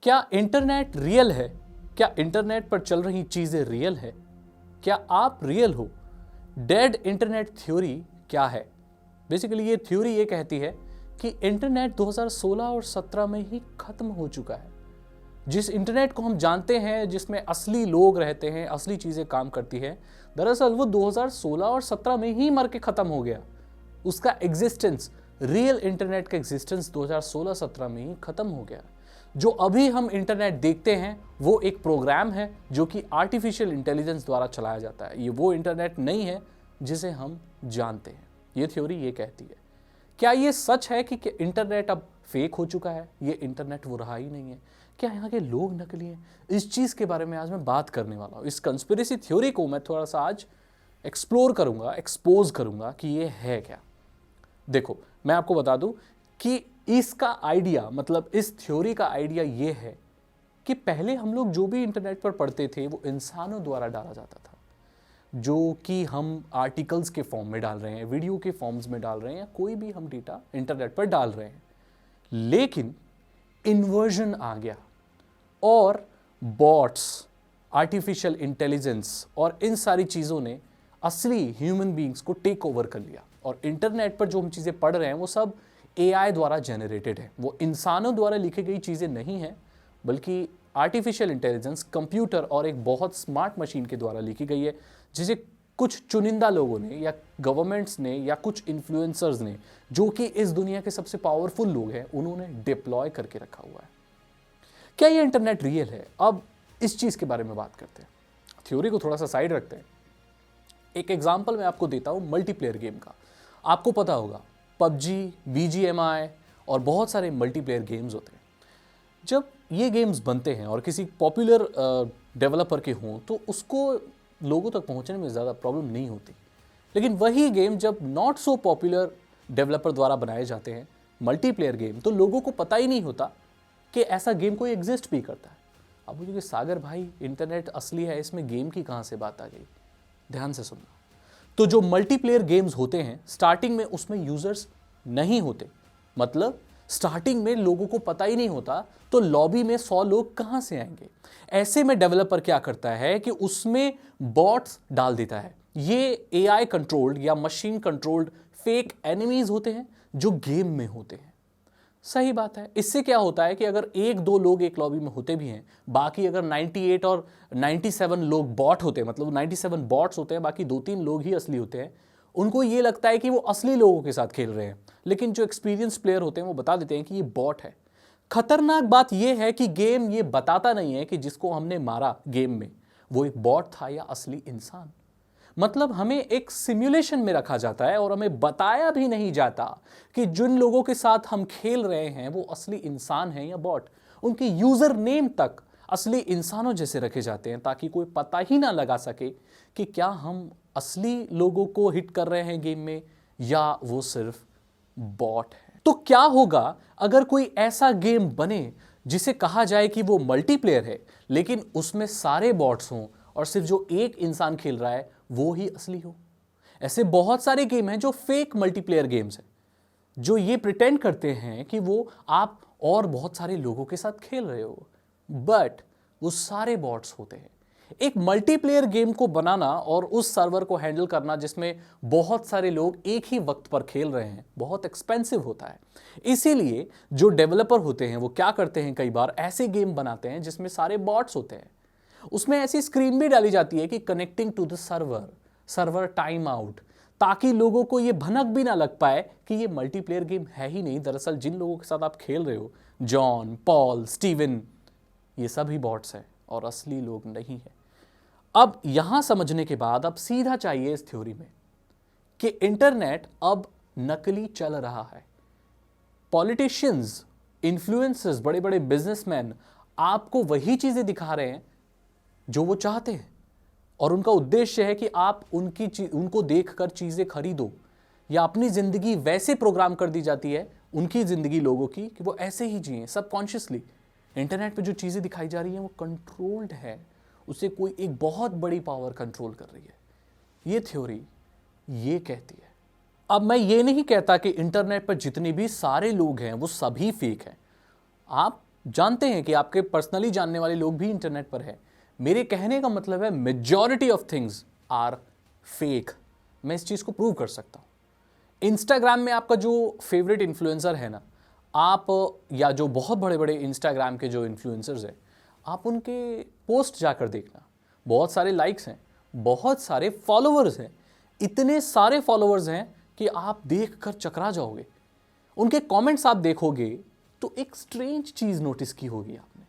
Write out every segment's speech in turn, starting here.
क्या internet real है? क्या इंटरनेट पर चल रही चीजें रियल है? क्या आप रियल हो? डेड इंटरनेट थ्योरी क्या है? बेसिकली ये थ्योरी ये कहती है कि इंटरनेट 2016 और 17 में ही खत्म हो चुका है। जिस इंटरनेट को हम जानते हैं, जिसमें असली लोग रहते हैं, असली चीजें काम करती है, दरअसल वो 2016 और 17 में ही मर के खत्म हो गया। उसका एग्जिस्टेंस, रियल इंटरनेट का एग्जिस्टेंस 2016-17 में ही खत्म हो गया। जो अभी हम इंटरनेट देखते हैं वो एक प्रोग्राम है जो कि आर्टिफिशियल इंटेलिजेंस द्वारा चलाया जाता है। ये वो इंटरनेट नहीं है जिसे हम जानते हैं। ये थ्योरी ये कहती है। क्या ये सच है कि इंटरनेट अब फेक हो चुका है? ये इंटरनेट वो रहा ही नहीं है? क्या यहाँ के लोग नकली हैं? इस चीज़ के बारे में आज मैं बात करने वाला हूँ। इस कंस्पिरेसी थ्योरी को मैं थोड़ा सा आज एक्सप्लोर करूँगा, एक्सपोज करूँगा कि ये है क्या। देखो, मैं आपको बता दूं कि इसका आइडिया, मतलब इस थ्योरी का आइडिया ये है कि पहले हम लोग जो भी इंटरनेट पर पढ़ते थे वो इंसानों द्वारा डाला जाता था, जो कि हम आर्टिकल्स के फॉर्म में डाल रहे हैं, वीडियो के फॉर्म्स में डाल रहे हैं, या कोई भी हम डेटा इंटरनेट पर डाल रहे हैं। लेकिन इन्वर्जन आ गया और बॉट्स, आर्टिफिशियल इंटेलिजेंस और इन सारी चीज़ों ने असली ह्यूमन बींग्स को टेक ओवर कर लिया। और इंटरनेट पर जो हम चीज़ें पढ़ रहे हैं वो सब एआई द्वारा जनरेटेड है। वो इंसानों द्वारा लिखी गई चीज़ें नहीं हैं, बल्कि आर्टिफिशियल इंटेलिजेंस, कंप्यूटर और एक बहुत स्मार्ट मशीन के द्वारा लिखी गई है, जिसे कुछ चुनिंदा लोगों ने या गवर्नमेंट्स ने या कुछ इन्फ्लुएंसर्स ने, जो कि इस दुनिया के सबसे पावरफुल लोग हैं, उन्होंने डिप्लॉय करके रखा हुआ है। क्या ये इंटरनेट रियल है? अब इस चीज़ के बारे में बात करते हैं। थ्योरी को थोड़ा सा साइड रखते हैं। एक एग्जाम्पल मैं आपको देता हूँ मल्टीप्लेयर गेम का। आपको पता होगा पबजी, बीजीएमआई और बहुत सारे मल्टीप्लेयर गेम्स होते हैं। जब ये गेम्स बनते हैं और किसी पॉपुलर डेवलपर के हों तो उसको लोगों तक पहुंचने में ज़्यादा प्रॉब्लम नहीं होती। लेकिन वही गेम जब नॉट सो पॉपुलर डेवलपर द्वारा बनाए जाते हैं, मल्टीप्लेयर गेम, तो लोगों को पता ही नहीं होता कि ऐसा गेम कोई एग्जिस्ट भी करता है। अब मुझे सागर भाई, इंटरनेट असली है, इसमें गेम की कहाँ से बात आ गई? ध्यान से सुनना। तो जो मल्टीप्लेयर गेम्स होते हैं, स्टार्टिंग में उसमें यूजर्स नहीं होते, मतलब स्टार्टिंग में लोगों को पता ही नहीं होता, तो लॉबी में 100 लोग कहां से आएंगे? ऐसे में डेवलपर क्या करता है कि उसमें बॉट्स डाल देता है। ये एआई कंट्रोल्ड या मशीन कंट्रोल्ड फेक एनिमीज होते हैं जो गेम में होते हैं। सही बात है। इससे क्या होता है कि अगर 1-2 लोग एक लॉबी में होते भी हैं, बाकी अगर 98 और 97 लोग बॉट होते हैं, मतलब 97 बॉट्स होते हैं, बाकी 2-3 लोग ही असली होते हैं, उनको ये लगता है कि वो असली लोगों के साथ खेल रहे हैं। लेकिन जो एक्सपीरियंस प्लेयर होते हैं वो बता देते हैं कि ये बॉट है। खतरनाक बात यह है कि गेम ये बताता नहीं है कि जिसको हमने मारा गेम में वो एक बॉट था या असली इंसान। मतलब हमें एक सिमुलेशन में रखा जाता है और हमें बताया भी नहीं जाता कि जिन लोगों के साथ हम खेल रहे हैं वो असली इंसान हैं या बॉट। उनके यूजर नेम तक असली इंसानों जैसे रखे जाते हैं ताकि कोई पता ही ना लगा सके कि क्या हम असली लोगों को हिट कर रहे हैं गेम में या वो सिर्फ बॉट है। तो क्या होगा अगर कोई ऐसा गेम बने जिसे कहा जाए कि वो मल्टीप्लेयर है, लेकिन उसमें सारे बॉट्स हों और सिर्फ जो एक इंसान खेल रहा है वो ही असली हो? ऐसे बहुत सारे गेम हैं जो फेक मल्टीप्लेयर गेम्स हैं, जो ये प्रिटेंड करते हैं कि वो आप और बहुत सारे लोगों के साथ खेल रहे हो, बट वो सारे बॉट्स होते हैं। एक मल्टीप्लेयर गेम को बनाना और उस सर्वर को हैंडल करना जिसमें बहुत सारे लोग एक ही वक्त पर खेल रहे हैं, बहुत एक्सपेंसिव होता है। इसीलिए जो डेवलपर होते हैं वो क्या करते हैं, कई बार ऐसे गेम बनाते हैं जिसमें सारे बॉट्स होते हैं। उसमें ऐसी स्क्रीन भी डाली जाती है कि connecting to the server time out, ताकि लोगों को ये भनक भी ना लग पाए कि ये मल्टीप्लेयर गेम है ही नहीं। दरअसल जिन लोगों के साथ आप खेल रहे हो, जॉन, पॉल, स्टीवन, ये सभी बॉट्स हैं और असली लोग नहीं है। अब यहां समझने के बाद अब सीधा चाहिए इस थ्योरी में कि इंटरनेट अब नकली चल रहा है। पॉलिटिशियंस, इन्फ्लुएंसर्स, बड़े बड़े बिजनेसमैन आपको वही चीजें दिखा रहे हैं जो वो चाहते हैं, और उनका उद्देश्य है कि आप उनको देखकर चीजें खरीदो, या अपनी जिंदगी वैसे प्रोग्राम कर दी जाती है उनकी जिंदगी लोगों की कि वो ऐसे ही जिए सबकॉन्शियसली। इंटरनेट पे जो चीजें दिखाई जा रही हैं वो कंट्रोल्ड है, उसे कोई एक बहुत बड़ी पावर कंट्रोल कर रही है। ये थ्योरी ये कहती है। अब मैं ये नहीं कहता कि इंटरनेट पर जितने भी सारे लोग हैं वो सभी फेक हैं। आप जानते हैं कि आपके पर्सनली जानने वाले लोग भी इंटरनेट पर है। मेरे कहने का मतलब है majority of things are fake. मैं इस चीज को प्रूव कर सकता हूं। इंस्टाग्राम में आपका जो फेवरेट इन्फ्लुएंसर है ना, आप या जो बहुत बड़े बड़े इंस्टाग्राम के जो इन्फ्लुएंसर्स हैं, आप उनके पोस्ट जाकर देखना, बहुत सारे लाइक्स हैं, बहुत सारे फॉलोअर्स हैं, इतने सारे फॉलोअर्स हैं कि आप देखकर चकरा जाओगे। उनके कमेंट्स आप देखोगे तो एक स्ट्रेंज चीज नोटिस की होगी आपने।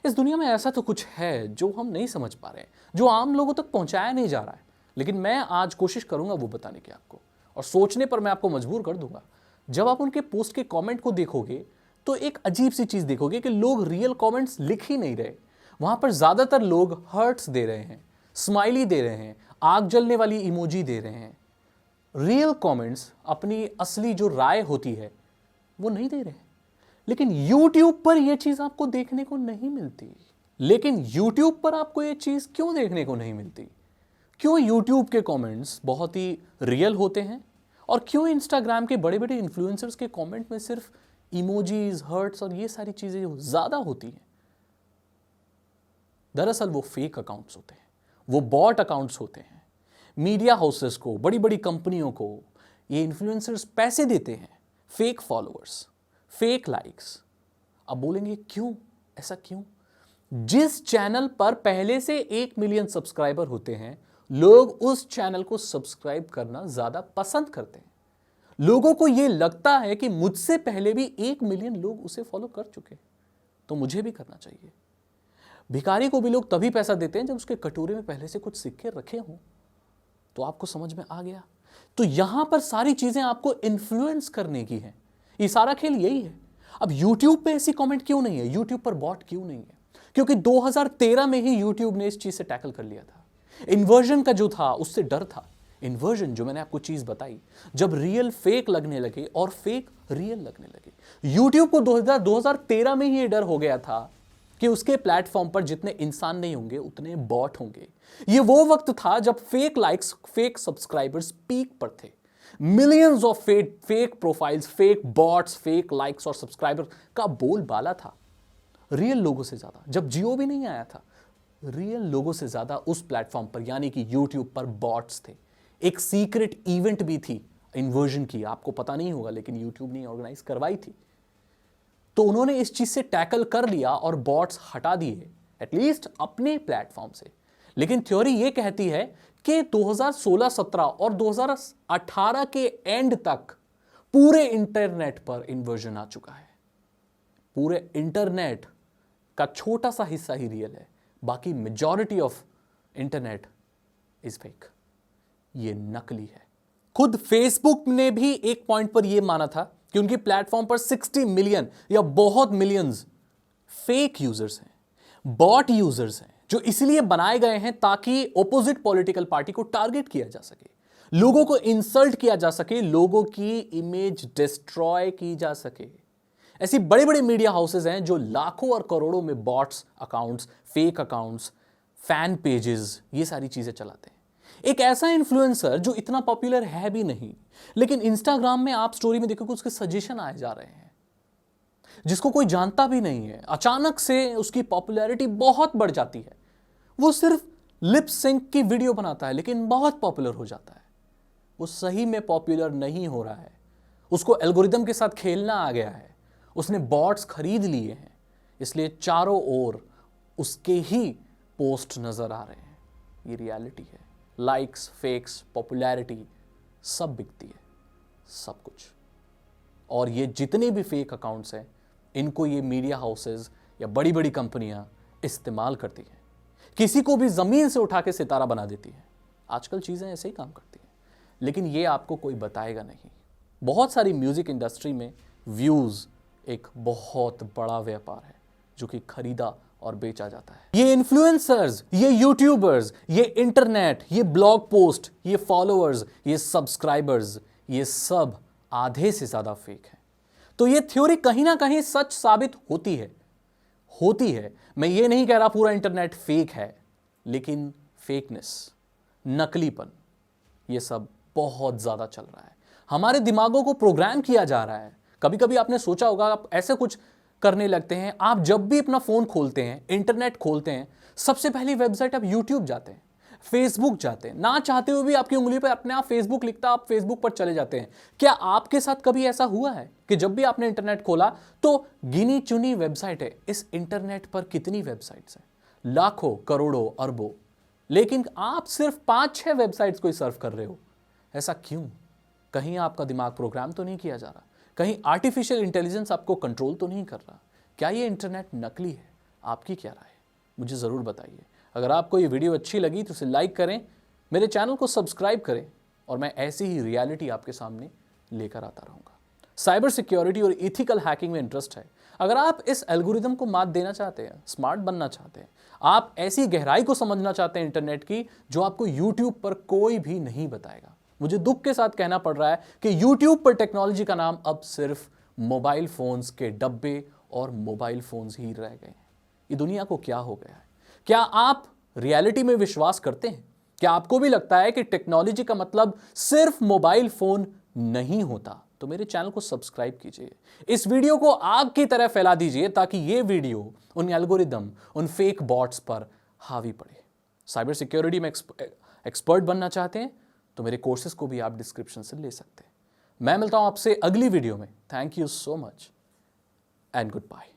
इस दुनिया में ऐसा तो कुछ है जो हम नहीं समझ पा रहे हैं, जो आम लोगों तक पहुंचाया नहीं जा रहा है, लेकिन मैं आज कोशिश करूंगा वो बताने की आपको, और सोचने पर मैं आपको मजबूर कर दूंगा। जब आप उनके पोस्ट के कमेंट को देखोगे तो एक अजीब सी चीज देखोगे कि लोग रियल कमेंट्स लिख ही नहीं रहे। वहां पर ज्यादातर लोग हर्ट्स दे रहे हैं, स्माइली दे रहे हैं, आग जलने वाली इमोजी दे रहे हैं। रियल कमेंट्स, अपनी असली जो राय होती है वो नहीं दे रहे हैं। लेकिन YouTube पर यह चीज आपको देखने को नहीं मिलती। लेकिन YouTube पर आपको यह चीज क्यों देखने को नहीं मिलती? क्यों YouTube के कमेंट्स बहुत ही रियल होते हैं और क्यों Instagram के बड़े बड़े इन्फ्लुएंसर्स के कमेंट में सिर्फ इमोजीज, हर्ट्स और ये सारी चीजें ज्यादा होती हैं? दरअसल वो फेक अकाउंट्स होते हैं, वो बॉट अकाउंट्स होते हैं। मीडिया हाउसेस को, बड़ी बड़ी कंपनियों को ये इन्फ्लुएंसर्स पैसे देते हैं, फेक फॉलोअर्स, फेक लाइक्स। अब बोलेंगे क्यों, ऐसा क्यों? जिस चैनल पर पहले से 1 मिलियन सब्सक्राइबर होते हैं, लोग उस चैनल को सब्सक्राइब करना ज्यादा पसंद करते हैं। लोगों को यह लगता है कि मुझसे पहले भी 1 मिलियन लोग उसे फॉलो कर चुके, तो मुझे भी करना चाहिए। भिखारी को भी लोग तभी पैसा देते हैं जब उसके कटोरे में पहले से कुछ सिक्के रखे हों। तो आपको समझ में आ गया? तो यहां पर सारी चीजें आपको इन्फ्लुएंस करने की हैं। ये सारा खेल यही है। अब YouTube पे ऐसी कमेंट क्यों नहीं है? YouTube पर बॉट क्यों नहीं है? क्योंकि 2013 में ही YouTube ने इस चीज से टैकल कर लिया था। इन्वर्जन का जो था उससे डर था। इन्वर्जन, जो मैंने आपको चीज बताई, जब रियल फेक लगने लगे और फेक रियल लगने लगे। YouTube को 2013 में ही ये डर हो गया था कि उसके प्लेटफॉर्म पर जितने इंसान नहीं होंगे उतने बॉट होंगे। ये वो वक्त था जब fake likes, fake subscribers peak पर थे। Millions of fake profiles, fake bots, fake likes और सब्सक्राइबर का बोलबाला था। रियल लोगों से ज्यादा, जब जियो भी नहीं आया था, रियल लोगों से ज्यादा उस प्लेटफॉर्म पर यानी कि YouTube पर बॉट्स थे। एक सीक्रेट इवेंट भी थी इन्वर्जन की, आपको पता नहीं होगा, लेकिन YouTube ने ऑर्गेनाइज करवाई थी। तो उन्होंने इस चीज से टैकल कर लिया और बॉट्स हटा दिए, एटलीस्ट अपने प्लेटफॉर्म से। लेकिन थ्योरी ये कहती है कि 2016-17 और 2018 के एंड तक पूरे इंटरनेट पर इन्वर्जन आ चुका है। पूरे इंटरनेट का छोटा सा हिस्सा ही रियल है, बाकी majority of internet is fake. ये नकली है। खुद फेसबुक ने भी एक पॉइंट पर यह माना था कि उनके प्लेटफॉर्म पर 60 मिलियन या बहुत मिलियंस फेक यूजर्स हैं, बॉट यूजर्स हैं, जो इसलिए बनाए गए हैं ताकि ऑपोजिट पॉलिटिकल पार्टी को टारगेट किया जा सके, लोगों को इंसल्ट किया जा सके, लोगों की इमेज डिस्ट्रॉय की जा सके। ऐसी बड़े बड़े मीडिया हाउसेज हैं जो लाखों और करोड़ों में bots accounts, fake accounts, fan pages, ये सारी चीजें चलाते हैं। एक ऐसा इन्फ्लुएंसर जो इतना पॉपुलर है भी नहीं, लेकिन इंस्टाग्राम में आप स्टोरी में देखोगे उसके सजेशन आए जा रहे हैं, जिसको कोई जानता भी नहीं है, अचानक से उसकी पॉपुलैरिटी बहुत बढ़ जाती है। वो सिर्फ लिप सिंक की वीडियो बनाता है लेकिन बहुत पॉपुलर हो जाता है। वो सही में पॉपुलर नहीं हो रहा है, उसको एल्गोरिदम के साथ खेलना आ गया है, उसने बॉट्स खरीद लिए हैं, इसलिए चारों ओर उसके ही पोस्ट नजर आ रहे हैं। ये रियलिटी है। लाइक्स, फेक्स, पॉपुलैरिटी सब बिकती है, सब कुछ। और ये जितने भी फेक अकाउंट्स हैं, इनको ये मीडिया हाउसेस या बड़ी बड़ी कंपनियां इस्तेमाल करती हैं, किसी को भी जमीन से उठा के सितारा बना देती हैं। आजकल चीजें ऐसे ही काम करती हैं, लेकिन ये आपको कोई बताएगा नहीं। बहुत सारी म्यूजिक इंडस्ट्री में व्यूज एक बहुत बड़ा व्यापार है जो कि खरीदा और बेचा जाता है। ये इन्फ्लुएंसर्स, ये यूट्यूबर्स, ये इंटरनेट, ये ब्लॉग पोस्ट, ये फॉलोअर्स, ये सब्सक्राइबर्स, ये सब आधे से ज्यादा फेक है। तो ये थ्योरी कहीं ना कहीं सच साबित होती है। मैं ये नहीं कह रहा पूरा इंटरनेट फेक है, लेकिन फेकनेस, नकलीपन, ये सब बहुत ज्यादा चल रहा है। हमारे दिमागों को प्रोग्राम किया जा रहा है। कभी कभी आपने सोचा होगा, आप ऐसे कुछ करने लगते हैं। आप जब भी अपना फोन खोलते हैं, इंटरनेट खोलते हैं, सबसे पहली वेबसाइट आप यूट्यूब जाते हैं, फेसबुक जाते हैं। ना चाहते हुए भी आपकी उंगली पर अपने आप फेसबुक लिखता, आप फेसबुक पर चले जाते हैं। क्या आपके साथ कभी ऐसा हुआ है कि जब भी आपने इंटरनेट खोला तो गिनी चुनी वेबसाइट है? इस इंटरनेट पर कितनी वेबसाइट्स हैं? लाखों, करोड़ों, अरबों, लेकिन आप सिर्फ 5-6 वेबसाइट्स को ही सर्व कर रहे हो। ऐसा क्यों? कहीं आपका दिमाग प्रोग्राम तो नहीं किया जा रहा? कहीं आर्टिफिशियल इंटेलिजेंस आपको कंट्रोल तो नहीं कर रहा? क्या ये इंटरनेट नकली है? आपकी क्या राय है? मुझे ज़रूर बताइए। अगर आपको ये वीडियो अच्छी लगी तो इसे लाइक करें, मेरे चैनल को सब्सक्राइब करें, और मैं ऐसी ही रियलिटी आपके सामने लेकर आता रहूँगा। साइबर सिक्योरिटी और इथिकल हैकिंग में इंटरेस्ट है? अगर आप इस एल्गोरिदम को मात देना चाहते हैं, स्मार्ट बनना चाहते हैं, आप ऐसी गहराई को समझना चाहते हैं इंटरनेट की जो आपको यूट्यूब पर कोई भी नहीं बताएगा। मुझे दुख के साथ कहना पड़ रहा है कि यूट्यूब पर टेक्नोलॉजी का नाम अब सिर्फ मोबाइल फोन्स के डब्बे और मोबाइल फोन्स ही रह गए हैं। ये दुनिया को क्या हो गया है? क्या आप रियलिटी में विश्वास करते हैं? क्या आपको भी लगता है कि टेक्नोलॉजी का मतलब सिर्फ मोबाइल फोन नहीं होता? तो मेरे चैनल को सब्सक्राइब कीजिए, इस वीडियो को आग की तरह फैला दीजिए ताकि ये वीडियो उन एल्गोरिदम, उन फेक बॉट्स पर हावी पड़े। साइबर सिक्योरिटी में एक्सपर्ट बनना चाहते हैं तो मेरे कोर्सेज को भी आप डिस्क्रिप्शन से ले सकते हैं। मैं मिलता हूं आपसे अगली वीडियो में। Thank you so much and good bye.